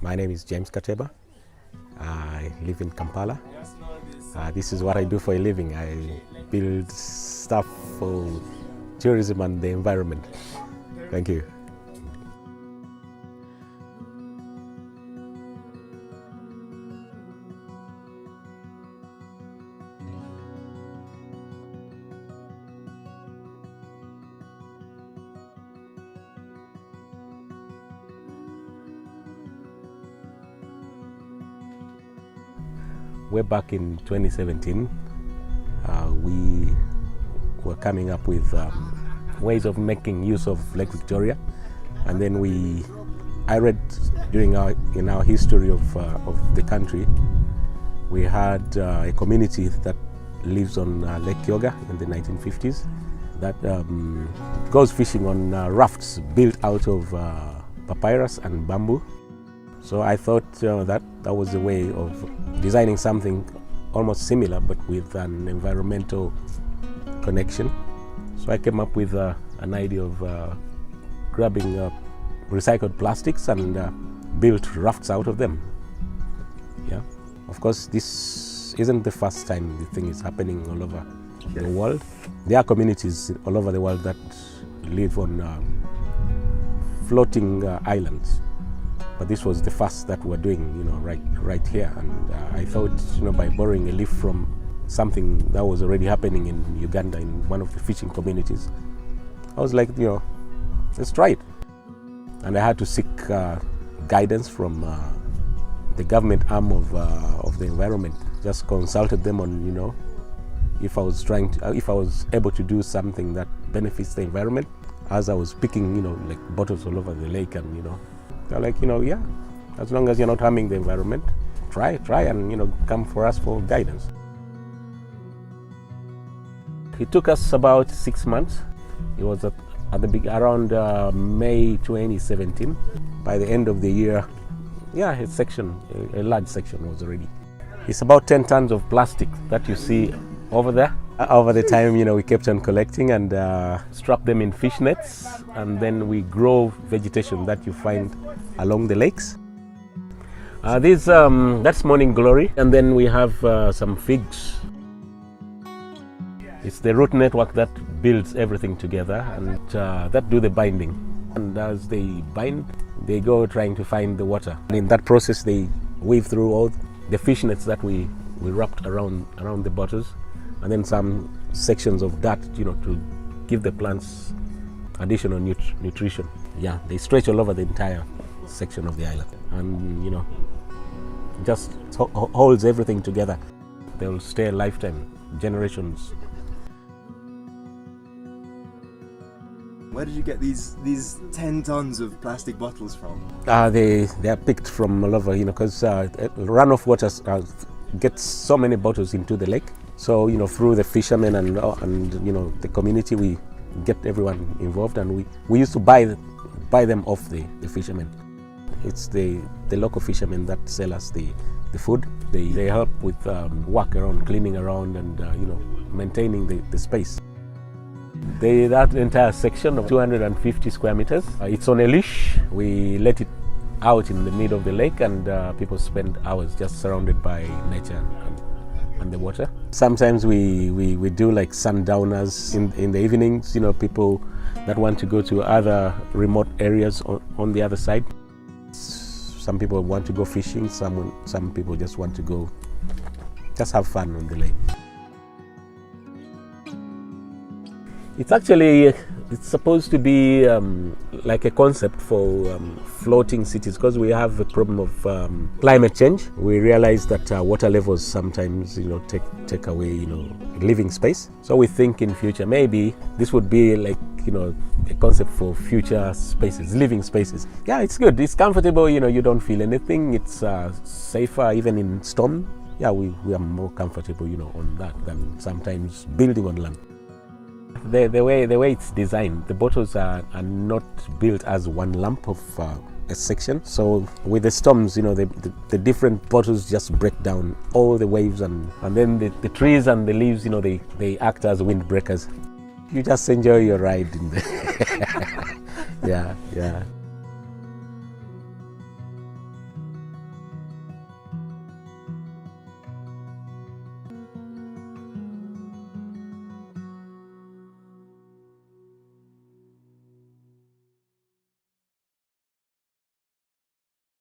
My name is James Kateba. I live in Kampala. This is what I do for a living. I build stuff for tourism and the environment. Thank you. Way back in 2017, we were coming up with ways of making use of Lake Victoria, and then I read in our history of the country, we had a community that lives on Lake Kyoga in the 1950s that goes fishing on rafts built out of papyrus and bamboo. So I thought that was a way of designing something almost similar but with an environmental connection. So I came up with an idea of grabbing recycled plastics and built rafts out of them. Yeah, of course this isn't the first time the thing is happening all over the world. There are communities all over the world that live on floating islands. But this was the first that we're doing, right here. And I thought, by borrowing a leaf from something that was already happening in Uganda in one of the fishing communities, I was like, let's try it. And I had to seek guidance from the government arm of the environment. Just consulted them on, if I was able to do something that benefits the environment. As I was picking, like bottles all over the lake, and they're like, yeah, as long as you're not harming the environment, try and, come for us for guidance. It took us about 6 months. It was around May 2017. By the end of the year, a large section was ready. It's about 10 tons of plastic that you see over there. Over the time, we kept on collecting and strapped them in fish nets, and then we grow vegetation that you find along the lakes. That's morning glory, and then we have some figs. It's the root network that builds everything together, and that do the binding. And as they bind, they go trying to find the water. And in that process, they weave through all the fish nets that we wrapped around the bottles, and then some sections of that, to give the plants additional nutrition. Yeah, they stretch all over the entire section of the island, and just holds everything together. They will stay a lifetime, generations. Where did you get these 10 tons of plastic bottles from? They are picked from all over, because runoff water gets so many bottles into the lake. So through the fishermen and the community, we get everyone involved, and we used to buy them off the fishermen. It's the local fishermen that sell us the food. They help with work around, cleaning around, and maintaining the space. That entire section of 250 square meters, it's on a leash. We let it out in the middle of the lake, and people spend hours just surrounded by nature and the water. Sometimes we do like sundowners in the evenings, people that want to go to other remote areas on the other side. Some people want to go fishing, some people just want to go just have fun on the lake. It's supposed to be like a concept for floating cities, because we have a problem of climate change. We realize that water levels sometimes take away living space. So we think in future maybe this would be like a concept for future spaces, living spaces. Yeah, it's good, it's comfortable, you don't feel anything, it's safer even in storm. Yeah, we are more comfortable on that than sometimes building on land. The way it's designed, the bottles are not built as one lump of a section. So with the storms, the different bottles just break down all the waves, and then the trees and the leaves, they act as windbreakers. You just enjoy your ride in there. Yeah.